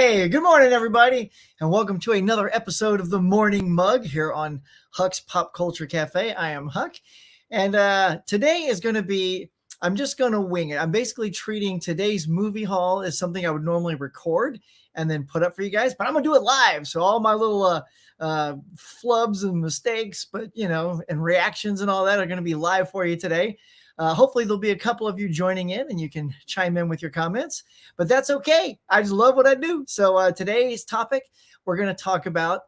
Hey, good morning, everybody, and welcome to another episode of the Morning Mug here on Huck's Pop Culture Cafe. I am Huck, and today is going to be, I'm just going to wing it. I'm basically treating today's movie haul as something I would normally record and then put up for you guys, but I'm going to do it live. So all my little flubs and mistakes, and reactions and all that are going to be live for you today. Hopefully there'll be a couple of you joining in and you can chime in with your comments, but that's okay. I just love what I do. So today's topic, we're going to talk about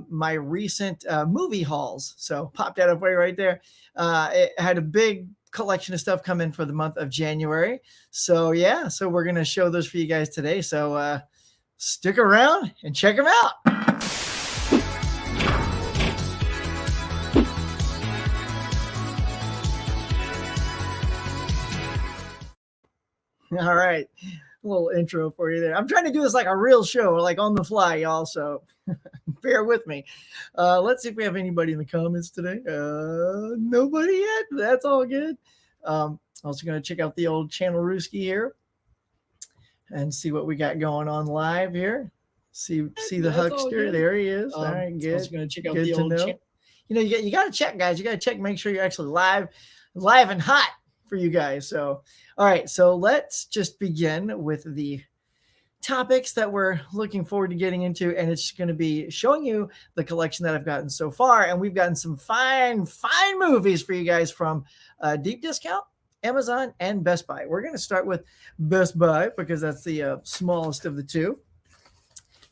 my recent movie hauls. So pop that up right there. It had a big collection of stuff come in for the month of January. So yeah, so we're going to show those for you guys today. So stick around and check them out. All right. A little intro for you there. I'm trying to do this like a real show, like on the fly, y'all. So bear with me. Let's see if we have anybody in the comments today. Nobody yet. That's all good. Also going to check out the old channel Rooski here and see what we got going on live here. See the Huckster. There he is. All right, good. Also going to check out the old channel. You got to check, guys. You got to check, make sure you're actually live and hot for you guys. So, all right. So let's just begin with the topics that we're looking forward to getting into. And it's going to be showing you the collection that I've gotten so far. And we've gotten some fine movies for you guys from Deep Discount, Amazon, and Best Buy. We're going to start with Best Buy because that's the smallest of the two.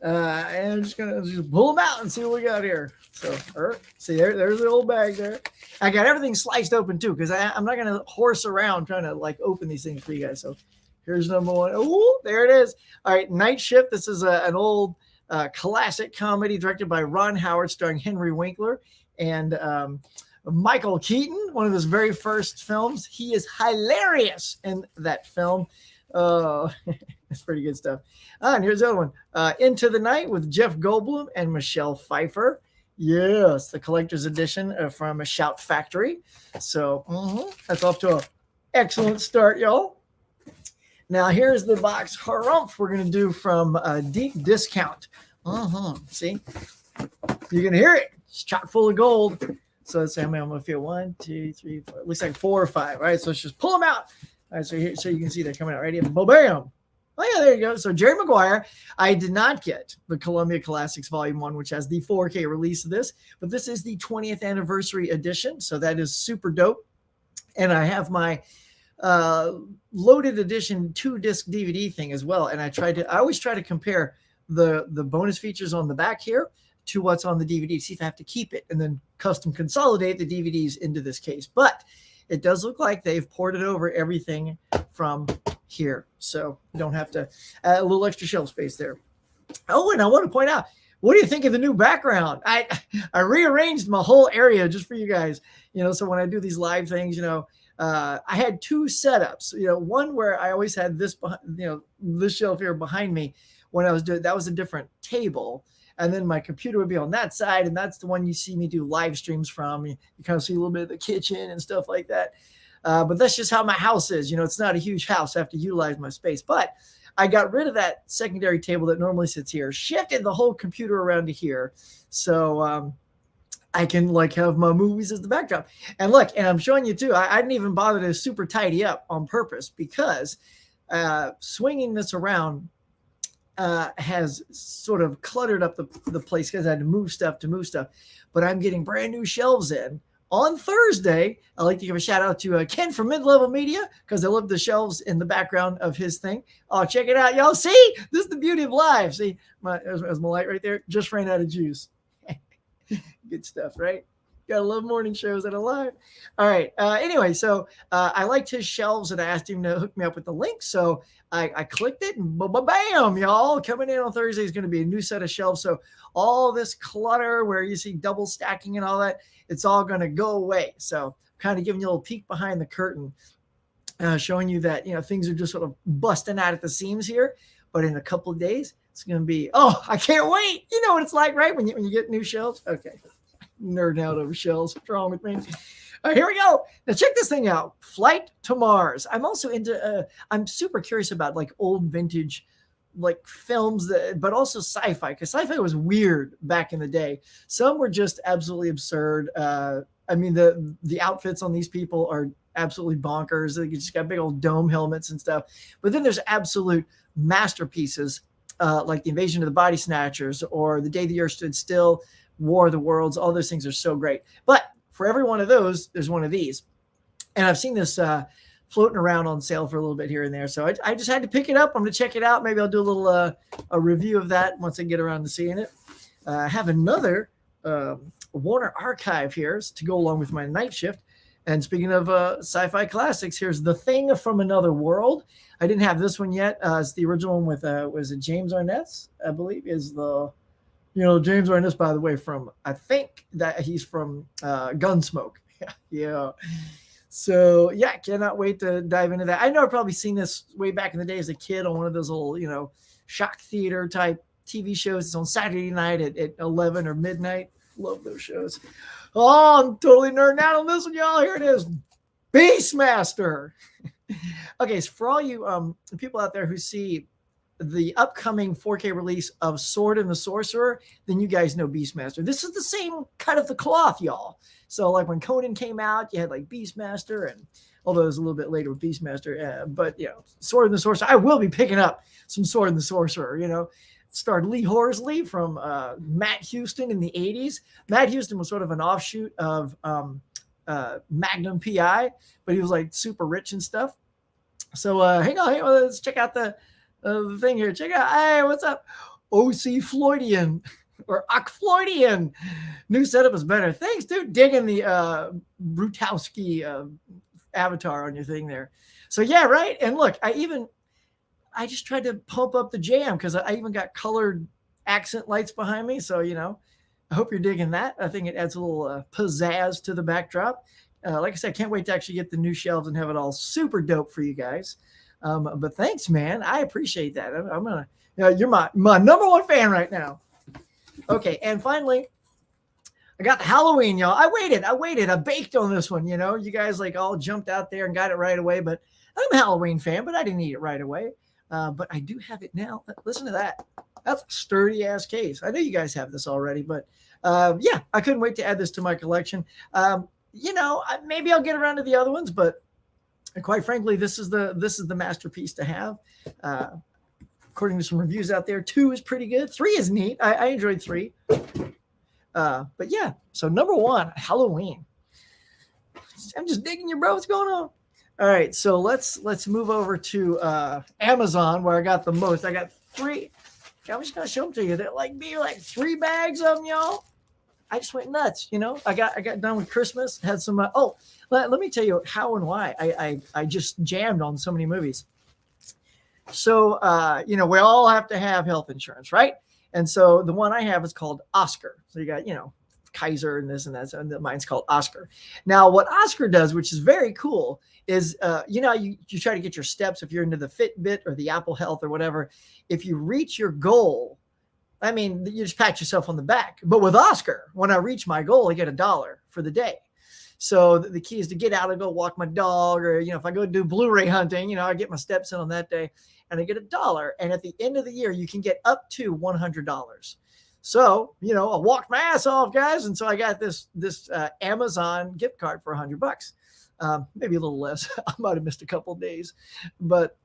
And I'm just going to pull them out and see what we got here. So, see, there's the old bag there. I got everything sliced open, too, because I'm not going to horse around trying to, open these things for you guys. So, here's number one. Oh, there it is. All right, Night Shift. This is an old classic comedy directed by Ron Howard, starring Henry Winkler and Michael Keaton, one of his very first films. He is hilarious in that film. Oh, that's pretty good stuff. And here's the other one. Into the Night with Jeff Goldblum and Michelle Pfeiffer. Yes, the collector's edition from a Shout Factory. So that's off to an excellent start, y'all. Now, here's the box harumph we're going to do from Deep Discount. See? You can hear it. It's chock full of gold. So let's say I'm going to feel 1, 2, 3, 4. It looks like 4 or 5. All right, so let's just pull them out. All right, so here, so you can see they're coming out right here. Bam! Oh, yeah, there you go. So Jerry Maguire, I did not get the Columbia Classics Volume 1, which has the 4K release of this, but this is the 20th anniversary edition, so that is super dope. And I have my loaded edition 2-disc DVD thing as well, and I always try to compare the bonus features on the back here to what's on the DVD, see if I have to keep it, and then custom consolidate the DVDs into this case. But it does look like they've ported over everything from here, so you don't have to add a little extra shelf space there. Oh, and I want to point out, what do you think of the new background? I rearranged my whole area just for you guys. So when I do these live things, I had 2 setups. One where I always had this, this shelf here behind me when I was doing that was a different table. And then my computer would be on that side, and that's the one you see me do live streams from. You kind of see a little bit of the kitchen and stuff like that. But that's just how my house is. It's not a huge house. I have to utilize my space. But I got rid of that secondary table that normally sits here, shifted the whole computer around to here. So I can have my movies as the backdrop. And look, and I'm showing you too, I didn't even bother to super tidy up on purpose because swinging this around has sort of cluttered up the place because I had to move stuff. But I'm getting brand new shelves in on Thursday. I'd like to give a shout out to Ken from Mid-Level Media because I love the shelves in the background of his thing. Oh, check it out, y'all. See, this is the beauty of live. See, there's my light right there. Just ran out of juice. Good stuff, right? Gotta love morning shows that are live. All right. Anyway, so I liked his shelves and I asked him to hook me up with the link. So I clicked it and bam, y'all. Coming in on Thursday is going to be a new set of shelves. So all this clutter where you see double stacking and all that, it's all going to go away. So kind of giving you a little peek behind the curtain, showing you that, things are just sort of busting out at the seams here. But in a couple of days, it's going to be, I can't wait. You know what it's like, right? When you get new shelves. Okay. Nerding out over shells. What's wrong with me? All right, here we go. Now check this thing out. Flight to Mars. I'm also into, I'm super curious about old vintage like films that, but also sci-fi, because sci-fi was weird back in the day. Some were just absolutely absurd. I mean, the outfits on these people are absolutely bonkers. They just got big old dome helmets and stuff. But then there's absolute masterpieces, like The Invasion of the Body Snatchers or The Day the Earth Stood Still, War of the Worlds. All those things are so great. But for every one of those, there's one of these. And I've seen this floating around on sale for a little bit here and there. So I just had to pick it up. I'm going to check it out. Maybe I'll do a little a review of that once I get around to seeing it. I have another Warner Archive here to go along with my night shift. And speaking of sci-fi classics, here's The Thing from Another World. I didn't have this one yet. It's the original one with, was it James Arness, I believe, is the, James Arness, by the way, from, I think that he's from Gunsmoke. Yeah. So, yeah, cannot wait to dive into that. I know I've probably seen this way back in the day as a kid on one of those little, shock theater type TV shows. It's on Saturday night at 11 or midnight. Love those shows. Oh, I'm totally nerding out on this one, y'all. Here it is. Beastmaster. Okay, so for all you people out there who see the upcoming 4K release of Sword and the Sorcerer, then you guys know Beastmaster. This is the same cut of the cloth, y'all. So like when Conan came out, you had like Beastmaster, and although it was a little bit later with Beastmaster, but Sword and the Sorcerer. I will be picking up some Sword and the Sorcerer. It starred Lee Horsley from Matt Houston in the 80s. Matt Houston was sort of an offshoot of Magnum PI, but he was like super rich and stuff. So hang on, let's check out the thing here. Check out, hey, what's up? OC Floydian or Ock Floydian. New setup is better. Thanks, dude. Digging the Brutowski avatar on your thing there. So yeah, right. And look, I just tried to pump up the jam because I even got colored accent lights behind me. So, I hope you're digging that. I think it adds a little pizzazz to the backdrop. Like I said, I can't wait to actually get the new shelves and have it all super dope for you guys. But thanks, man. I appreciate that. I'm going to, you're my number one fan right now. Okay. And finally, I got the Halloween, y'all. I waited. I baked on this one. You guys like all jumped out there and got it right away, but I'm a Halloween fan, but I didn't eat it right away. But I do have it now. Listen to that. That's a sturdy ass case. I know you guys have this already, but yeah, I couldn't wait to add this to my collection. Maybe I'll get around to the other ones, but quite frankly, this is the masterpiece to have. According to some reviews out there, 2 is pretty good. 3 is neat. I enjoyed 3. But yeah, so number 1, Halloween. I'm just digging you, bro. What's going on? All right, so let's move over to Amazon, where I got the most. I got 3. I'm just gonna show them to you. They're like 3 bags of them, y'all. I just went nuts, I got done with Christmas. Had some. Let me tell you how and why I just jammed on so many movies. So we all have to have health insurance, right? And so the one I have is called Oscar. So you got Kaiser and this and that. So mine's called Oscar. Now, what Oscar does, which is very cool, is you try to get your steps if you're into the Fitbit or the Apple Health or whatever. If you reach your goal, I mean, you just pat yourself on the back. But with Oscar, when I reach my goal, I get $1 for the day. So the key is to get out and go walk my dog, or if I go do Blu-ray hunting, I get my steps in on that day, and I get $1. And at the end of the year, you can get up to $100. So I walked my ass off, guys, and so I got this Amazon gift card for $100. Maybe a little less. I might have missed a couple of days, but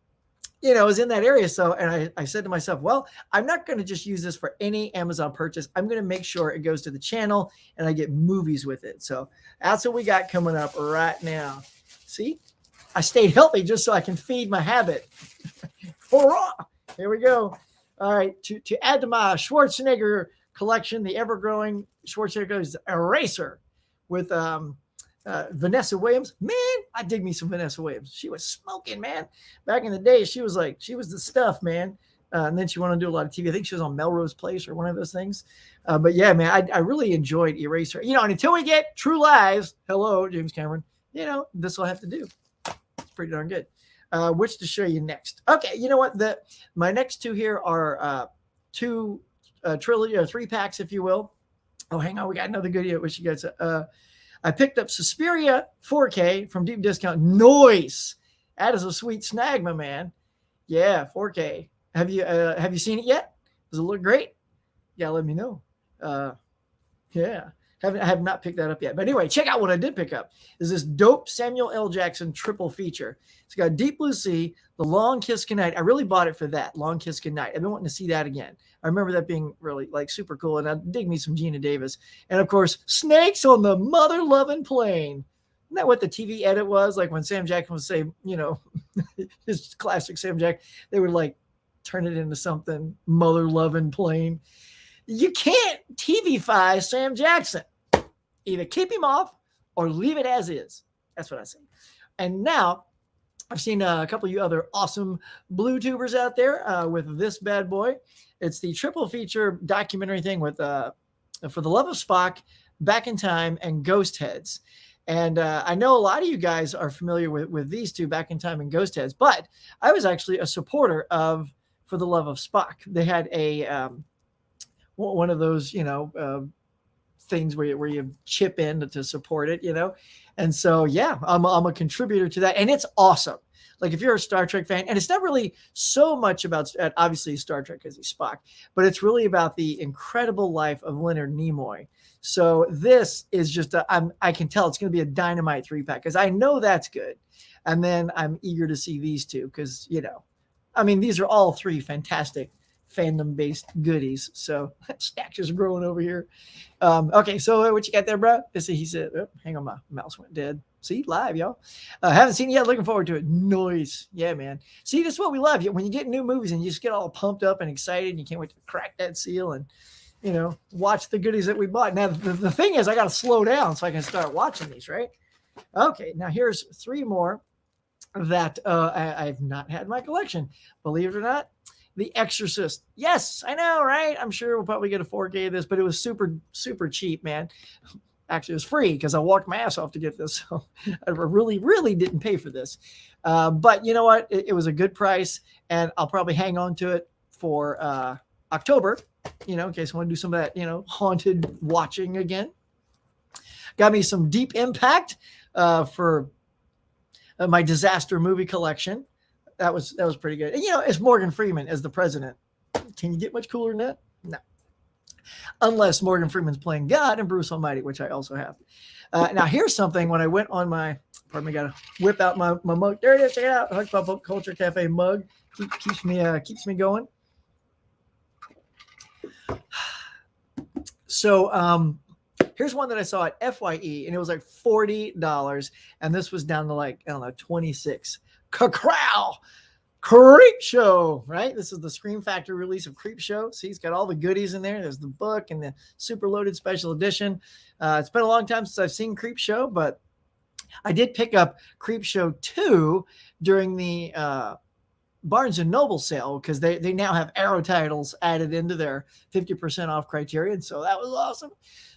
I was in that area. So, and I said to myself, well, I'm not going to just use this for any Amazon purchase. I'm going to make sure it goes to the channel and I get movies with it. So that's what we got coming up right now. See, I stayed healthy just so I can feed my habit. Hurrah! Here we go. All right. To add to my Schwarzenegger collection, the ever-growing Schwarzenegger's Eraser with, Vanessa Williams. Man, I dig me some Vanessa Williams. She was smoking, man. Back in the day, she was the stuff, man. And then she wanted to do a lot of TV. I think she was on Melrose Place or one of those things. But yeah, man, I really enjoyed Eraser. And until we get True Lies, hello, James Cameron, this will have to do. It's pretty darn good. Which to show you next. Okay, you know what? My next 2 here are 2 trilogy or 3 packs, if you will. Oh, hang on. We got another good here. Wish you guys I picked up Suspiria 4K from Deep Discount. Noise. That is a sweet snag, my man. Yeah, 4K. Have you seen it yet? Does it look great? Yeah, let me know. Uh, yeah. I have not picked that up yet. But anyway, check out what I did pick up. Is this dope Samuel L. Jackson triple feature. It's got Deep Blue Sea, The Long Kiss Goodnight. I really bought it for that, Long Kiss Goodnight. I've been wanting to see that again. I remember that being really like super cool. And I dig me some Gina Davis. And of course, Snakes on the Mother Loving Plane. Isn't that what the TV edit was? Like when Sam Jackson would say, his classic Sam Jack, they would like turn it into something Mother Loving Plane. You can't TVify Sam Jackson. Either keep him off or leave it as is. That's what I say. And now I've seen a couple of you other awesome blue tubers out there with this bad boy. It's the triple feature documentary thing with For the Love of Spock, Back in Time, and Ghost Heads. And I know a lot of you guys are familiar with these two, Back in Time and Ghost Heads, but I was actually a supporter of For the Love of Spock. They had a one of those, things where you chip in to support it, and so yeah, I'm a contributor to that, and it's awesome. Like if you're a Star Trek fan, and it's not really so much about obviously Star Trek because he's Spock, but it's really about the incredible life of Leonard Nimoy. So this is just I can tell it's going to be a dynamite 3-pack because I know that's good, and then I'm eager to see these two because these are all three fantastic fandom-based goodies. So Stacks is growing over here. Okay, so what you got there, bro? He said, hang on, my mouse went dead. See, live, y'all. Haven't seen it yet. Looking forward to it. Noise. Yeah, man. See, this is what we love. When you get new movies and you just get all pumped up and excited and you can't wait to crack that seal and, watch the goodies that we bought. Now, the thing is, I got to slow down so I can start watching these, right? Okay, now here's 3 more that I've not had in my collection. Believe it or not, The Exorcist. Yes, I know, right? I'm sure we'll probably get a 4K of this, but it was super, super cheap, man. Actually, it was free because I walked my ass off to get this. So I really, really didn't pay for this. But you know what? It was a good price, and I'll probably hang on to it for October, in case I want to do some of that, haunted watching again. Got me some Deep Impact for my disaster movie collection. That was pretty good. And, it's Morgan Freeman as the president. Can you get much cooler than that? No. Unless Morgan Freeman's playing God and Bruce Almighty, which I also have. Now, here's something. When I went on got to whip out my mug. There it is. Check it out. Huck Pop Culture Cafe mug. Keeps me going. So, here's one that I saw at FYE, and it was like $40, and this was down to like, I don't know, 26. Cacrow Creepshow, right? This is the Scream Factory release of Creepshow. See, it's got all the goodies in there. There's the book and the super loaded special edition. It's been a long time since I've seen Creepshow, but I did pick up Creepshow 2 during the Barnes & Noble sale because they now have Arrow titles added into their 50% off criterion. So that was awesome.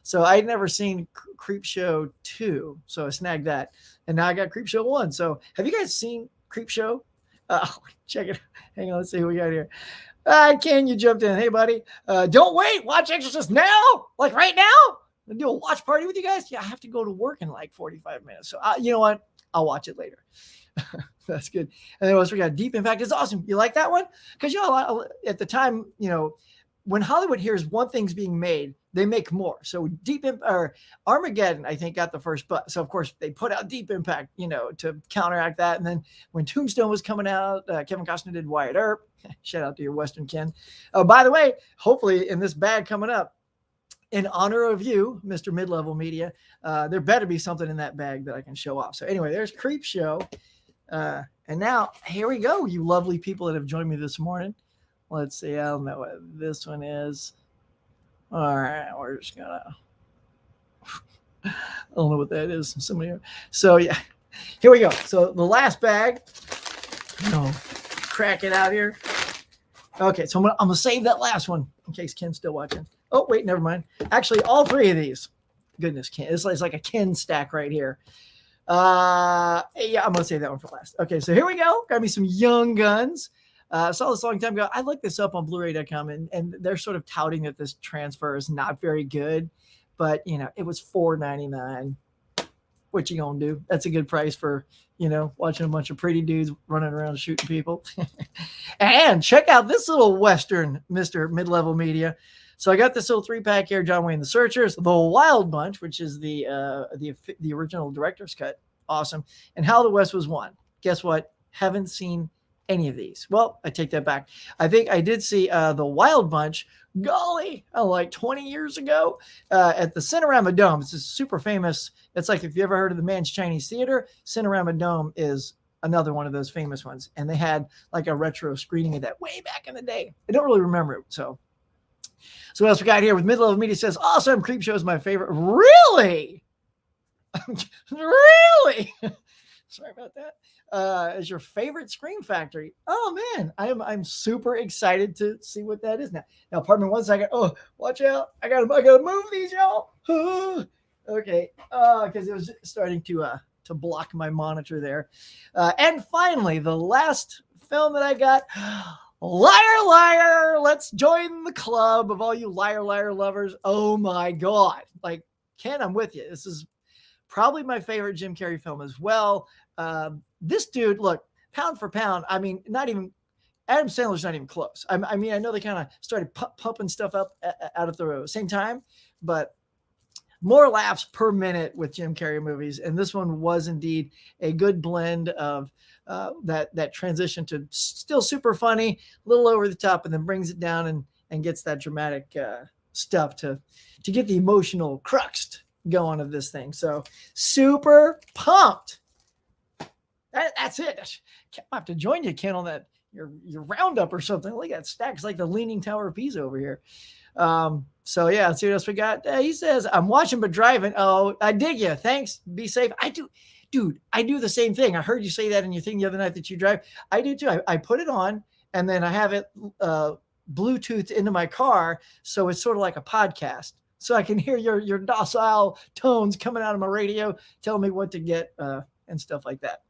So I'd never seen Creepshow 2, so I snagged that. And now I got Creepshow 1. So have you guys seen Creepshow? Check it. Hang on, let's see who we got here. Ken, you jumped in. Hey, buddy. Don't wait. Watch Exorcist now. Like right now. I'll do a watch party with you guys. Yeah, I have to go to work in like 45 minutes. So you know what? I'll watch it later. That's good. And then we got Deep Impact. It's awesome. You like that one? Because at the time, when Hollywood hears one thing's being made, they make more. So Armageddon, I think, got the first, but so of course they put out Deep Impact, to counteract that. And then when Tombstone was coming out, Kevin Costner did Wyatt Earp. Shout out to your Western Ken. Oh, by the way, hopefully in this bag coming up, in honor of you, Mr. Mid-Level Media, there better be something in that bag that I can show off. So anyway, there's Creepshow. And now here we go, you lovely people that have joined me this morning. Let's see. I don't know what this one is. All right, we're just gonna. I don't know what that is. So yeah, here we go. So the last bag. Crack it out here. Okay, so I'm gonna save that last one in case Ken's still watching. Oh wait, never mind. Actually, all 3 of these. Goodness, Ken, it's like a Ken stack right here. Yeah, I'm gonna save that one for last. Okay, so here we go. Got me some Young Guns. I saw this a long time ago. I looked this up on Blu-ray.com, and they're sort of touting that this transfer is not very good, but it was $4.99. what you gonna do? That's a good price for, watching a bunch of pretty dudes running around shooting people. And check out this little Western, Mr. Mid-Level Media. So I got this little 3-pack here, John Wayne the Searchers, The Wild Bunch, which is the original director's cut. Awesome. And How the West Was Won. Guess what? Haven't seen any of these. Well, I take that back. I think I did see The Wild Bunch, golly, like 20 years ago at the Cinerama Dome. It's a super famous. It's like if you ever heard of the Man's Chinese Theater, Cinerama Dome is another one of those famous ones. And they had like a retro screening of that way back in the day. I don't really remember it. So what else we got here with Mid-Level Media says, awesome, Creepshow is my favorite. Really? Really? Sorry about that. Is your favorite Scream Factory? Oh man, I'm super excited to see what that is now. Now, pardon me 1 second. Oh, watch out! I gotta move these, y'all. Okay, because it was starting to block my monitor there. And finally, the last film that I got. Liar, liar, let's join the club of all you liar, liar lovers. Oh my God. Like, Ken, I'm with you. This is probably my favorite Jim Carrey film as well. This dude, look, pound for pound, I mean, not even, Adam Sandler's not even close. I mean, I know they kind of started pumping stuff up out at the same time, but more laughs per minute with Jim Carrey movies. And this one was indeed a good blend of that transition to still super funny, a little over the top, and then brings it down and gets that dramatic stuff to get the emotional crux going of this thing. So super pumped. That's it. I have to join you, Ken, on that your roundup or something. Look at that stack. It's like the Leaning Tower of Pisa over here. So yeah, let's see what else we got. He says, I'm watching but driving. Oh, I dig you. Thanks. Be safe. I do. Dude, I do the same thing. I heard you say that in your thing the other night that you drive. I do too. I put it on and then I have it Bluetooth into my car. So it's sort of like a podcast. So I can hear your docile tones coming out of my radio, telling me what to get and stuff like that.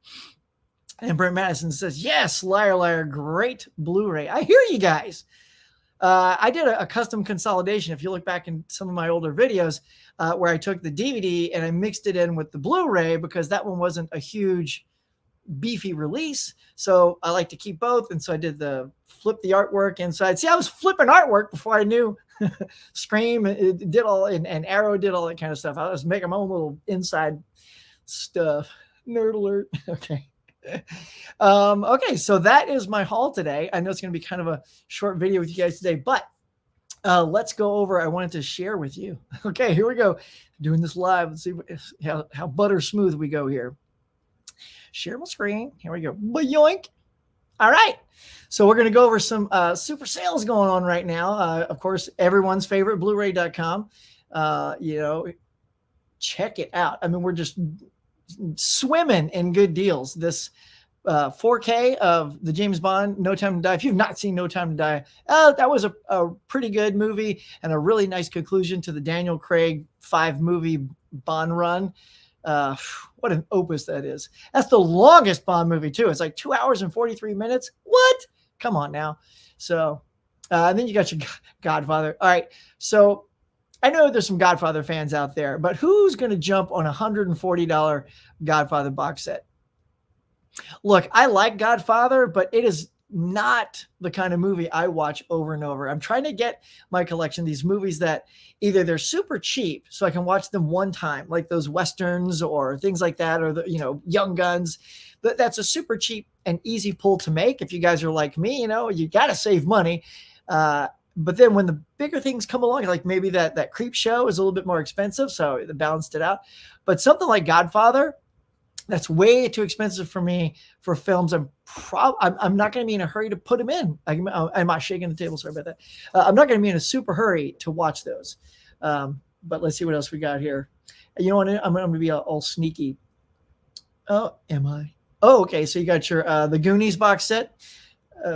And Brent Madison says, yes, liar, liar, great Blu-ray. I hear you guys. I did a custom consolidation. If you look back in some of my older videos where I took the DVD and I mixed it in with the Blu-ray because that one wasn't a huge beefy release. So I like to keep both. And so I did flip the artwork inside. See, I was flipping artwork before I knew Scream. It did all, and Arrow did all that kind of stuff. I was making my own little inside stuff. Nerd alert. Okay. Okay, so that is my haul today. I know it's going to be kind of a short video with you guys today, but let's go over. I wanted to share with you. Okay, here we go. Doing this live. Let's see how butter smooth we go here. Share my screen. Here we go. Yoink. All right. So we're going to go over some super sales going on right now. Of course, everyone's favorite Blu-ray.com. Check it out. I mean, we're just swimming in good deals. This 4K of the James Bond No Time to Die. If you've not seen No Time to Die, that was a pretty good movie and a really nice conclusion to the Daniel Craig 5-movie Bond run. What an opus that is. That's the longest Bond movie too. It's like 2 hours and 43 minutes. What? Come on now. So and then you got your Godfather. All right. So I know there's some Godfather fans out there, but who's going to jump on a $140 Godfather box set? Look, I like Godfather, but it is not the kind of movie I watch over and over. I'm trying to get my collection, these movies that either they're super cheap so I can watch them one time, like those Westerns or things like that, or the, Young Guns. That's a super cheap and easy pull to make. If you guys are like me, you got to save money. But then when the bigger things come along, like maybe that Creepshow is a little bit more expensive, so it balanced it out. But something like Godfather, that's way too expensive for me for films. I'm not going to be in a hurry to put them in. I'm not shaking the table. Sorry about that. I'm not going to be in a super hurry to watch those. But let's see what else we got here. You know what? I'm going to be all sneaky. Oh, am I? Oh, okay. So you got your the Goonies box set.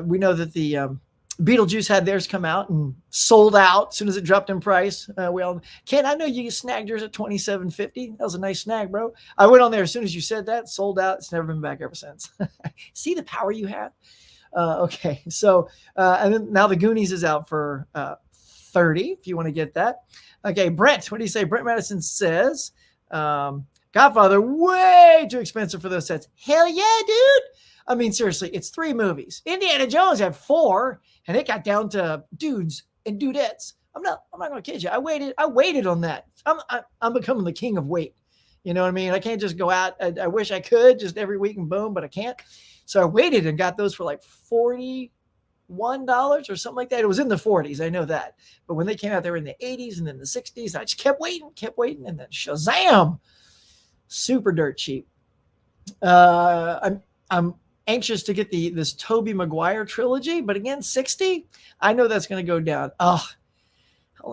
We know that the Beetlejuice had theirs come out and sold out as soon as it dropped in price. Ken, I know you snagged yours at $27.50. That was a nice snag, bro. I went on there as soon as you said that, sold out. It's never been back ever since. See the power you have? Okay, so and then now the Goonies is out for $30 if you want to get that. Okay, Brent, what do you say? Brent Madison says, got Godfather, way too expensive for those sets. Hell yeah, dude. I mean, seriously, it's 3 movies. Indiana Jones had 4, and it got down to dudes and dudettes. I'm not going to kid you. I waited on that. I'm becoming the king of wait. You know what I mean? I can't just go out. I wish I could just every week and boom, but I can't. So I waited and got those for like $41 or something like that. It was in the 40s. I know that. But when they came out, they were in the 80s and then the 60s. I just kept waiting. And then Shazam, super dirt cheap. I'm anxious to get this Tobey Maguire trilogy, but again, 60. I know that's going to go down. Oh,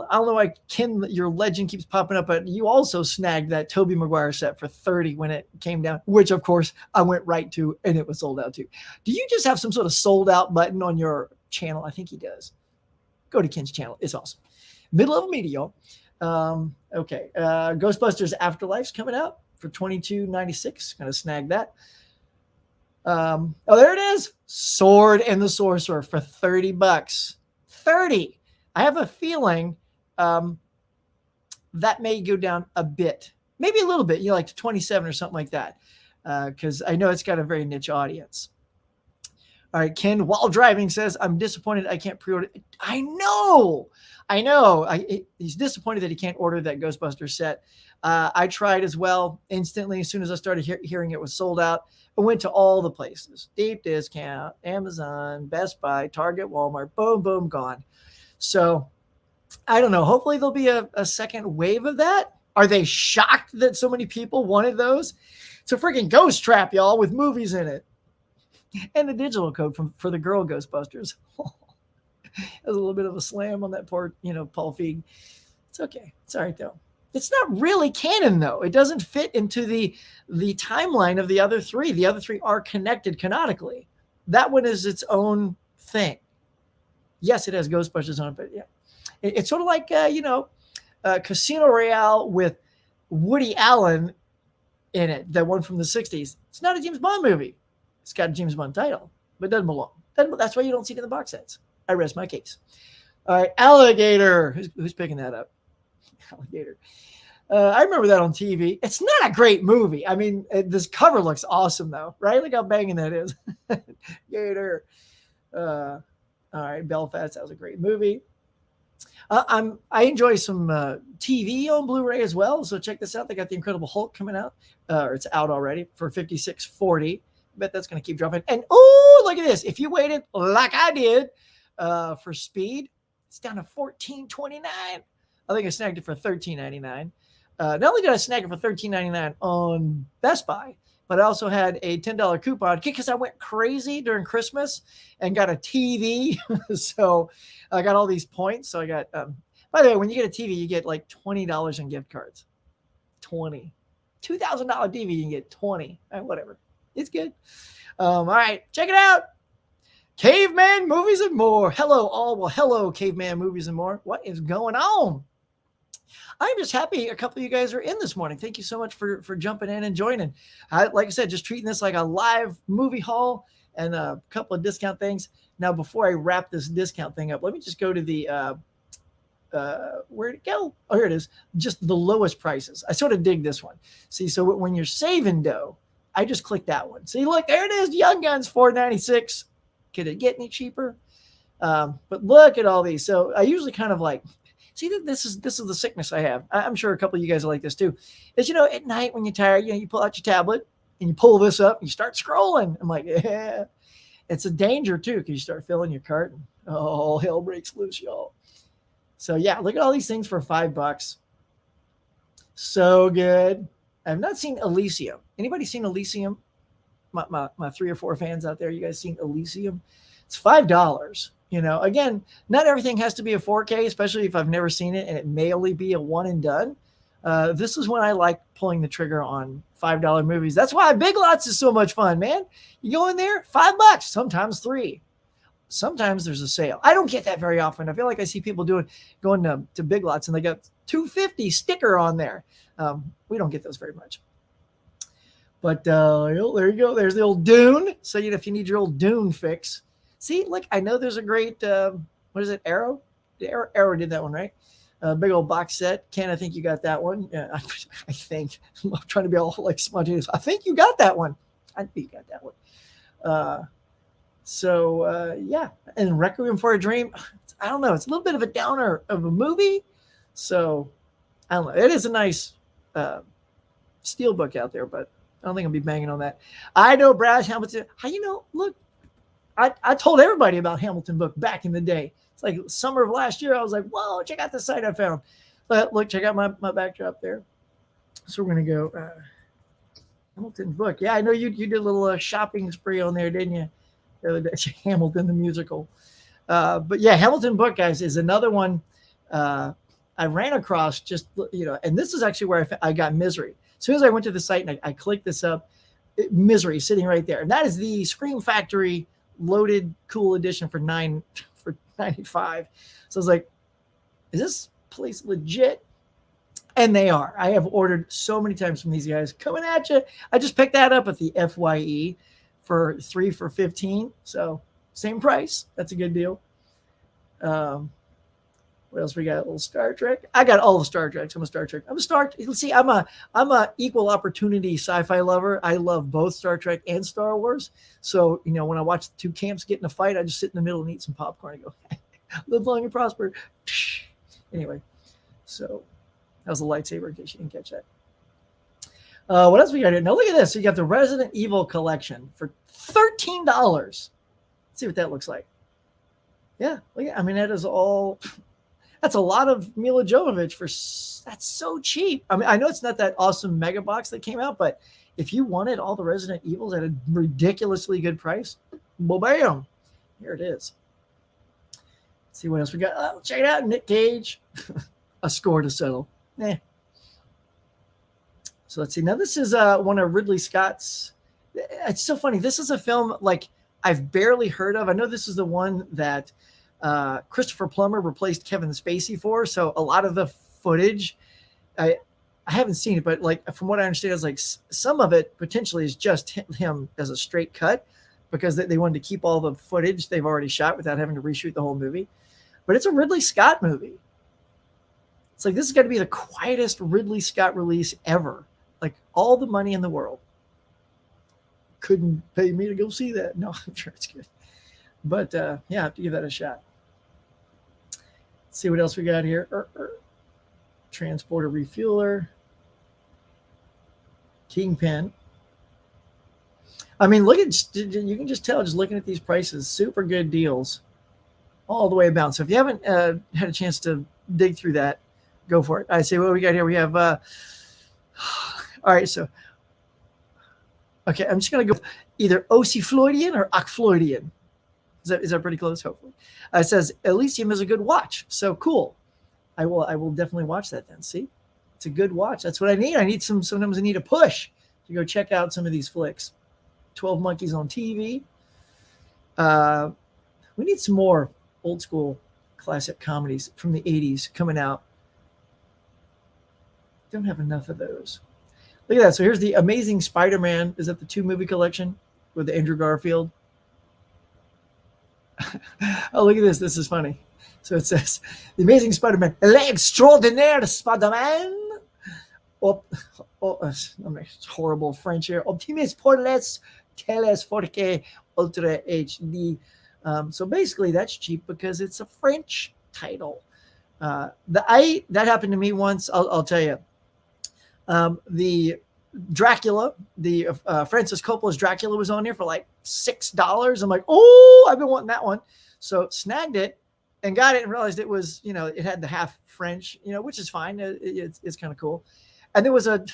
I don't know why Ken, your legend keeps popping up, but you also snagged that Tobey Maguire set for 30 when it came down, which of course I went right to, and it was sold out too. Do you just have some sort of sold out button on your channel? I think he does. Go to Ken's channel. It's awesome. Middle of a media. Okay. Ghostbusters Afterlife's coming out for $22.96. Gonna snag that. Oh, there it is. Sword and the Sorcerer for $30. 30. I have a feeling that may go down a bit, maybe a little bit, like to 27 or something like that, because I know it's got a very niche audience. All right, Ken, while driving, says, I'm disappointed I can't pre-order. I know. He's disappointed that he can't order that Ghostbusters set. I tried as well instantly. As soon as I started hearing it was sold out, I went to all the places. Deep Discount, Amazon, Best Buy, Target, Walmart, boom, boom, gone. So I don't know. Hopefully there'll be a second wave of that. Are they shocked that so many people wanted those? It's a freaking ghost trap, y'all, with movies in it. And the digital code for the girl Ghostbusters. There's a little bit of a slam on that poor, Paul Feig. It's okay. It's all right, though. It's not really canon, though. It doesn't fit into the timeline of the other 3. The other 3 are connected canonically. That one is its own thing. Yes, it has Ghostbusters on it, but yeah. It's sort of like, Casino Royale with Woody Allen in it, that one from the 60s. It's not a James Bond movie. It's got a James Bond title, but it doesn't belong. That's why you don't see it in the box sets. I rest my case. All right, Alligator. Who's picking that up? Alligator. I remember that on TV. It's not a great movie. I mean, this cover looks awesome, though, right? Look how banging that is. Gator. All right, Belfast. That was a great movie. I enjoy some TV on Blu-ray as well. So check this out. They got the Incredible Hulk coming out. It's out already for $56.40. Bet that's going to keep dropping. And oh, look at this. If you waited like I did for Speed, it's down to $14.29. I think I snagged it for $13.99. Not only did I snag it for $13.99 on Best Buy, but I also had a $10 coupon because I went crazy during Christmas and got a TV. So I got all these points. So I got, by the way, when you get a TV, you get like $20 in gift cards. 20. $2,000 TV, you can get 20. Whatever. It's good. All right, check it out. Caveman Movies and More. Hello, all. Well, hello, Caveman Movies and More. What is going on? I'm just happy a couple of you guys are in this morning. Thank you so much for jumping in and joining. Like I said, just treating this like a live movie haul and a couple of discount things. Now, before I wrap this discount thing up, let me just go to the where'd it go? Oh, here it is. Just the lowest prices. I sort of dig this one. See, so when you're saving dough, I just click that one. See, look, there it is. Young Guns, $4.96. Could it get any cheaper? But look at all these. So I usually kind of like, see, this is the sickness I have. I'm sure a couple of you guys are like this too. Is, at night when you're tired, you pull out your tablet and you pull this up and you start scrolling. I'm like, yeah. It's a danger too, because you start filling your cart and oh, hell breaks loose, y'all. So yeah, look at all these things for $5. So good. I've not seen Elysium. Anybody seen Elysium? My 3 or 4 fans out there, you guys seen Elysium? It's $5. Again, not everything has to be a 4K, especially if I've never seen it and it may only be a one and done. This is when I like pulling the trigger on $5 movies. That's why Big Lots is so much fun, man. You go in there, $5, sometimes $3. Sometimes there's a sale. I don't get that very often. I feel like I see people going to Big Lots and they got $2.50 sticker on there. We don't get those very much. But there you go. There's the old Dune. So if you need your old Dune fix. See, look, I know there's a great, what is it, Arrow? Arrow did that one, right? Big old box set. Ken, I think you got that one. Yeah, I think. I'm trying to be all like spontaneous. I think you got that one. I think you got that one. Yeah. And Requiem for a Dream. I don't know. It's a little bit of a downer of a movie. So I don't know. It is a nice steelbook out there, but I don't think I'll be banging on that. I know Brad Hamilton. How you know? Look, I told everybody about Hamilton book back in the day. It's like summer of last year. I was like, whoa, check out the site I found. But look, check out my backdrop there. So we're going to go Hamilton book. Yeah, I know you did a little shopping spree on there, didn't you? The other day, Hamilton the musical. But yeah, Hamilton book, guys, is another one I ran across just, and this is actually where I got Misery. As soon as I went to the site and I clicked this up, Misery sitting right there. And that is the Scream Factory loaded cool edition for $9.95. So I was like, is this place legit? And they are. I have ordered so many times from these guys. Coming at you. I just picked that up at the FYE for 3 for $15. So same price. That's a good deal. What else we got? A little Star Trek. I got all the Star Treks. I'm a Star Trek. See, I'm a equal opportunity sci-fi lover. I love both Star Trek and Star Wars. So, when I watch the two camps get in a fight, I just sit in the middle and eat some popcorn and go, live long and prosper. Anyway, so that was a lightsaber in case you didn't catch that. What else we got here? Now look at this. So you got the Resident Evil collection for $13. Let's see what that looks like. Yeah, that is all. That's a lot of Mila Jovovich that's so cheap. I mean, I know it's not that awesome mega box that came out, but if you wanted all the Resident Evils at a ridiculously good price, well, bam, here it is. Let's see what else we got. Oh, check it out, Nick Cage. A score to settle. So let's see. Now this is one of Ridley Scott's. It's so funny. This is a film like I've barely heard of. I know this is the one that Christopher Plummer replaced Kevin Spacey for. So a lot of the footage, I haven't seen it, but like from what I understand, is like some of it potentially is just him as a straight cut because they wanted to keep all the footage they've already shot without having to reshoot the whole movie. But it's a Ridley Scott movie. It's like this is got to be the quietest Ridley Scott release ever. Like all the money in the world. Couldn't pay me to go see that. No, I'm sure it's good. But yeah, I have to give that a shot. Let's see what else we got here. Transporter refueler. Kingpin. I mean, look at, you can just tell just looking at these prices, super good deals all the way about. So if you haven't had a chance to dig through that, go for it. I say, what we got here? We have, all right, so, okay, I'm just going to go either Ocyfloidian or Ocfloidian. Is that pretty close? Hopefully. It says Elysium is a good watch. So cool. I will definitely watch that then. See, it's a good watch. That's what I need. Sometimes I need a push to go check out some of these flicks. 12 Monkeys on TV. We need some more old school classic comedies from the 80s coming out. Don't have enough of those. Look at that. So here's the Amazing Spider-Man. Is that the 2-movie collection with Andrew Garfield? Oh, look at this. This is funny. So it says, The Amazing Spider-Man, L'extraordinaire Spider-Man. It's horrible French here. Optimus pour les télés 4K Ultra HD. So basically that's cheap because it's a French title. That happened to me once. I'll tell you. The Dracula, the Francis Coppola's Dracula was on here for like $6. I'm like, oh, I've been wanting that one. So snagged it and got it and realized it was, it had the half French, which is fine. It's kind of cool. And there was a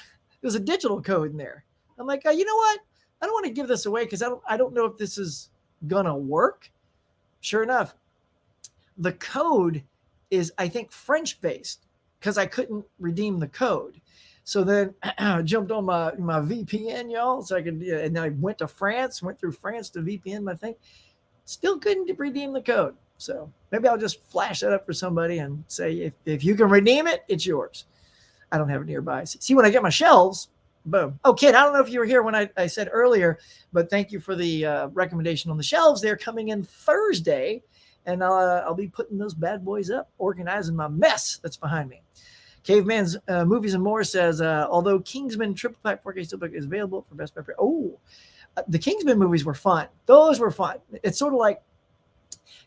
digital code in there. I'm like, you know what? I don't want to give this away because I don't know if this is gonna work. Sure enough, the code is, I think, French based because I couldn't redeem the code. So then I jumped on my VPN, y'all, so I could, and then I went to France, went through France to VPN my thing. Still couldn't redeem the code. So maybe I'll just flash that up for somebody and say, if you can redeem it, it's yours. I don't have it nearby. See, when I get my shelves, boom. Oh, Kid, I don't know if you were here when I said earlier, but thank you for the recommendation on the shelves. They're coming in Thursday. and I'll be putting those bad boys up, organizing my mess that's behind me. Caveman's Movies and More says, although Kingsman Triple Pack 4K Steelbook is available for Best Buy. The Kingsman movies were fun. Those were fun. It's sort of like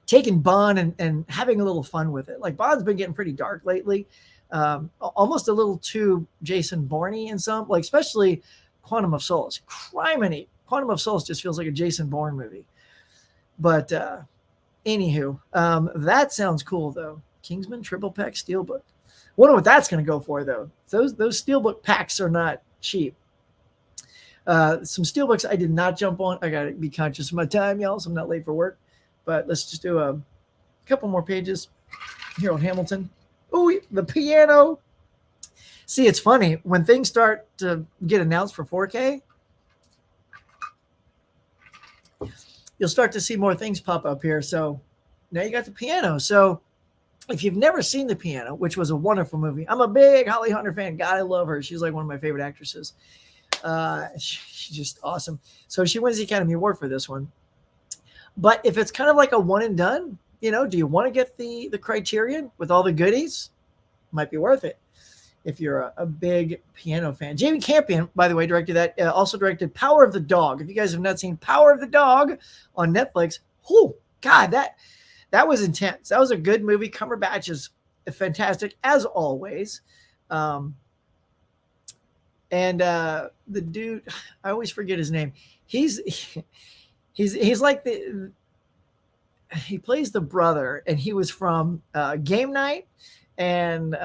taking Bond and having a little fun with it. Like Bond's been getting pretty dark lately, almost a little too Jason Bourne-y in some, like especially Quantum of Solace. Criminy. Quantum of Solace just feels like a Jason Bourne movie. But anywho, that sounds cool though. Kingsman Triple Pack Steelbook. Wonder what that's going to go for though. Those Steelbook packs are not cheap. Some Steelbooks I did not jump on. I got to be conscious of my time, y'all, so I'm not late for work. But let's just do a couple more pages here on Hamilton. Oh, the piano. See, it's funny. When things start to get announced for 4K, you'll start to see more things pop up here. So now you got the piano. So if you've never seen The Piano, which was a wonderful movie, I'm a big Holly Hunter fan. God, I love her. She's like one of my favorite actresses. She's just awesome. So she wins the Academy Award for this one. But if it's kind of like a one and done, do you want to get the Criterion with all the goodies? Might be worth it if you're a big piano fan. Jamie Campion, by the way, directed that. Also directed Power of the Dog. If you guys have not seen Power of the Dog on Netflix, oh God, that was intense. That was a good movie. Cumberbatch is fantastic as always. And the dude, I always forget his name. He's like he plays the brother, and he was from Game Night, and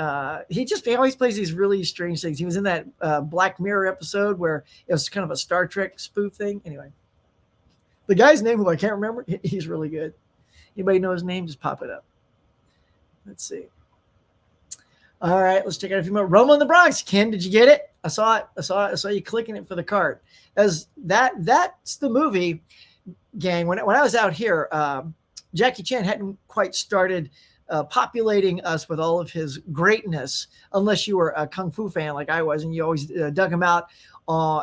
he always plays these really strange things. He was in that Black Mirror episode where it was kind of a Star Trek spoof thing. Anyway, the guy's name, who I can't remember, he's really good. Anybody know his name? Just pop it up. Let's see. All right, let's check out a few more. Rumble in the Bronx. Ken, did you get it? I saw it. I saw you clicking it for the card. That's the movie, gang. When I was out here, Jackie Chan hadn't quite started populating us with all of his greatness, unless you were a kung fu fan like I was, and you always dug him out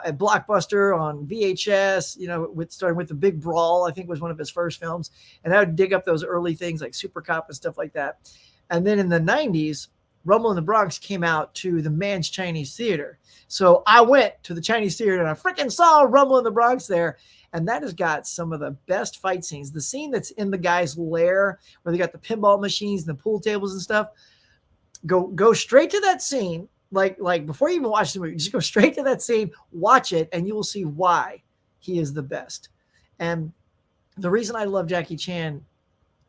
at Blockbuster on VHS. Starting with The Big Brawl, I think was one of his first films, and I would dig up those early things like Super Cop and stuff like that. And then in the 90s, Rumble in the Bronx came out to the Mann's Chinese Theater. So I went to the Chinese Theater and I freaking saw Rumble in the Bronx there. And that has got some of the best fight scenes. The scene that's in the guy's lair where they got the pinball machines and the pool tables and stuff. Go straight to that scene. Like before you even watch the movie, just go straight to that scene, watch it, and you will see why he is the best. And the reason I love Jackie Chan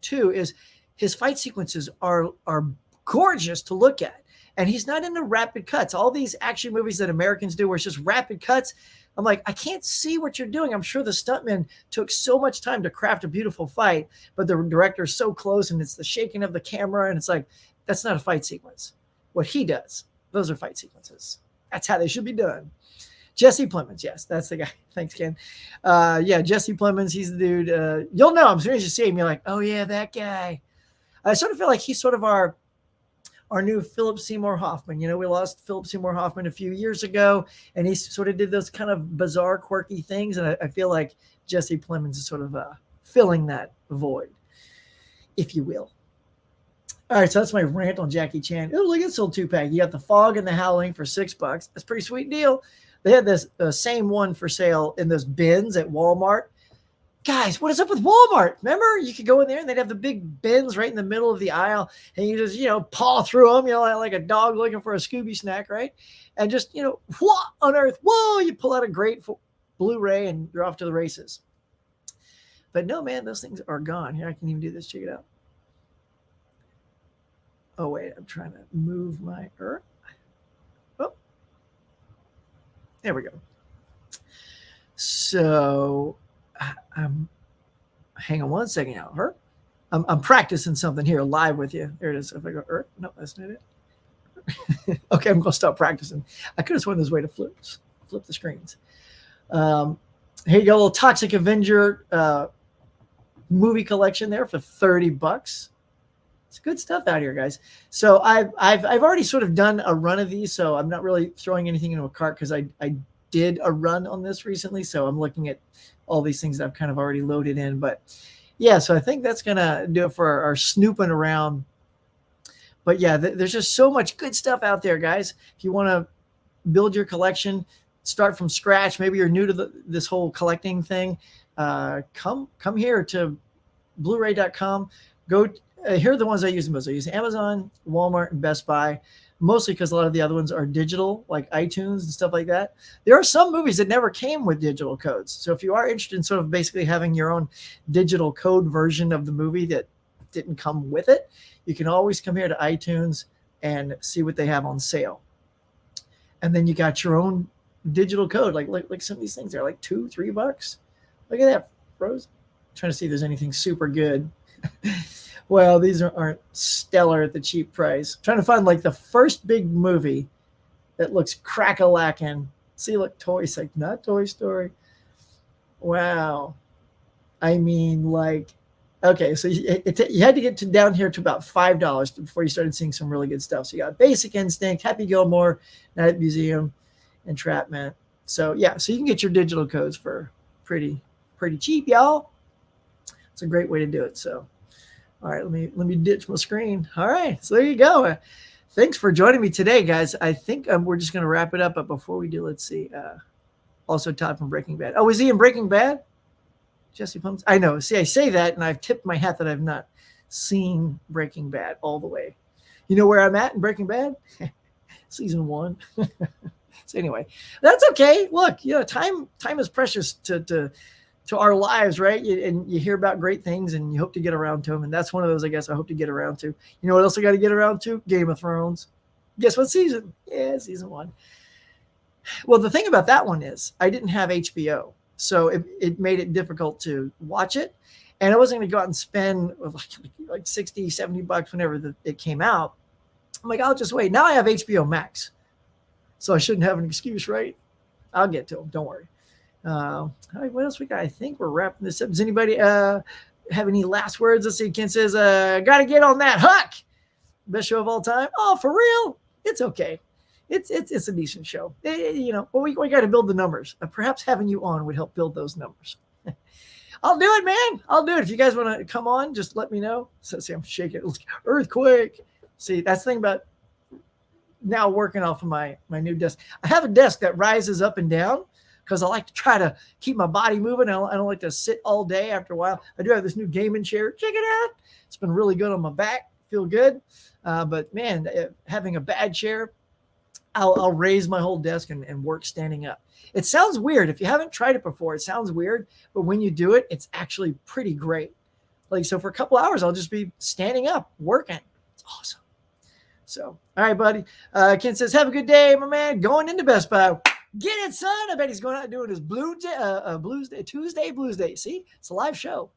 too is his fight sequences are gorgeous to look at. And he's not into rapid cuts. All these action movies that Americans do where it's just rapid cuts. I'm like, I can't see what you're doing. I'm sure the stuntman took so much time to craft a beautiful fight, but the director's so close and it's the shaking of the camera. And it's like, that's not a fight sequence. What he does, those are fight sequences. That's how they should be done. Jesse Plemons. Yes, that's the guy. Thanks, Ken. Jesse Plemons. He's the dude. You'll know him as soon as you see him. You're like, oh yeah, that guy. I sort of feel like he's sort of our new Philip Seymour Hoffman. We lost Philip Seymour Hoffman a few years ago, and he sort of did those kind of bizarre, quirky things. And I feel like Jesse Plemons is sort of filling that void, if you will. All right, so that's my rant on Jackie Chan. Oh, look at this little 2-pack. You got The Fog and The Howling for $6. That's a pretty sweet deal. They had this same one for sale in those bins at Walmart. Guys, what is up with Walmart? Remember, you could go in there and they'd have the big bins right in the middle of the aisle, and you just, paw through them, like a dog looking for a Scooby snack, right? And just, what on earth? Whoa, you pull out a great Blu-ray and you're off to the races. But no, man, those things are gone. Here, I can even do this. Check it out. Oh, wait, I'm trying to move my Oh, there we go. So hang on one second now. I'm practicing something here live with you. There it is. If I go, no, that's not it. Okay, I'm gonna stop practicing. I could have sworn there's a way to flip the screens. Here you go, a little Toxic Avenger movie collection there for $30. It's good stuff out here, guys. So I've already sort of done a run of these, so I'm not really throwing anything into a cart because I did a run on this recently. So I'm looking at all these things that I've kind of already loaded in. But yeah, so I think that's going to do it for our snooping around. But yeah, there's just so much good stuff out there, guys. If you want to build your collection, start from scratch, maybe you're new to this whole collecting thing, come here to Blu-ray.com. Go. Here are the ones I use the most. I use Amazon, Walmart, and Best Buy, mostly because a lot of the other ones are digital, like iTunes and stuff like that. There are some movies that never came with digital codes. So if you are interested in sort of basically having your own digital code version of the movie that didn't come with it, you can always come here to iTunes and see what they have on sale. And then you got your own digital code, like some of these things are like $2-3. Look at that, Rose. Trying to see if there's anything super good. Well, these aren't stellar at the cheap price. I'm trying to find like the first big movie that looks crack-a-lackin'. See, look, Toys, like not Toy Story. Wow. I mean, like, okay, so you had to get down here to about $5 before you started seeing some really good stuff. So you got Basic Instinct, Happy Gilmore, Night Museum, Entrapment. So yeah, so you can get your digital codes for pretty cheap, y'all. It's a great way to do it. So, all right, let me ditch my screen. All right, so there you go. Thanks for joining me today, guys. I think we're just going to wrap it up. But before we do, let's see. Also, Todd from Breaking Bad. Oh, is he in Breaking Bad? Jesse Plemons. I know. See, I say that, and I've tipped my hat that I've not seen Breaking Bad all the way. You know where I'm at in Breaking Bad? Season 1. So anyway, that's okay. Look, time is precious to our lives, right? And you hear about great things, and you hope to get around to them. And that's one of those, I guess, I hope to get around to. You know what else I got to get around to? Game of Thrones. Guess what season? Yeah, season 1. Well, the thing about that one is I didn't have HBO. So it made it difficult to watch it. And I wasn't going to go out and spend like $60, $70 whenever it came out. I'm like, I'll just wait. Now I have HBO Max. So I shouldn't have an excuse, right? I'll get to them. Don't worry. All right, what else we got? I think we're wrapping this up. Does anybody have any last words? Let's see. Ken says, got to get on that Huck. Best show of all time. Oh, for real? It's okay. It's a decent show. Well, we got to build the numbers. Perhaps having you on would help build those numbers. I'll do it, man. I'll do it. If you guys want to come on, just let me know. So, see, I'm shaking. Earthquake. See, that's the thing about now working off of my new desk. I have a desk that rises up and down because I like to try to keep my body moving. I don't like to sit all day after a while. I do have this new gaming chair. Check it out. It's been really good on my back. Feel good. But, man, having a bad chair, I'll raise my whole desk and work standing up. It sounds weird. If you haven't tried it before, it sounds weird. But when you do it, it's actually pretty great. Like, so for a couple hours, I'll just be standing up, working. It's awesome. So, all right, buddy. Ken says, have a good day, my man. Going into Best Buy. Get it, son. I bet he's going out and doing his Tuesday Blues Day. See, it's a live show.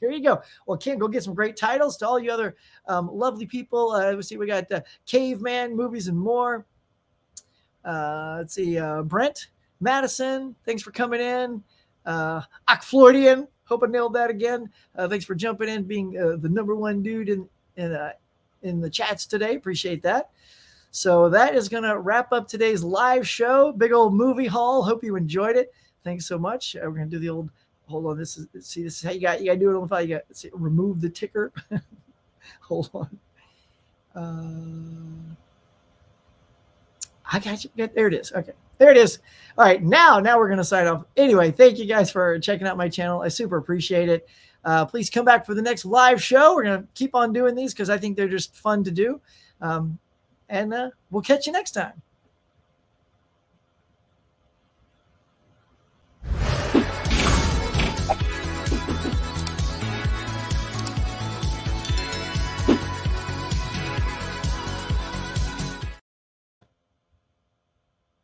There you go. Well, Ken, go get some great titles to all you other lovely people. Let's see, we got Caveman, Movies and More. Let's see, Brent, Madison, thanks for coming in. Floydian, hope I nailed that again. Thanks for jumping in, being the number one dude in the chats today. Appreciate that. So that is going to wrap up today's live show. Big old movie haul. Hope you enjoyed it. Thanks so much. We're going to do the old. Hold on. This is how you got to do it on the file. You got to remove the ticker. Hold on. I got you. There it is. Okay. There it is. All right. Now we're going to sign off. Anyway, thank you guys for checking out my channel. I super appreciate it. Please come back for the next live show. We're going to keep on doing these because I think they're just fun to do. And we'll catch you next time.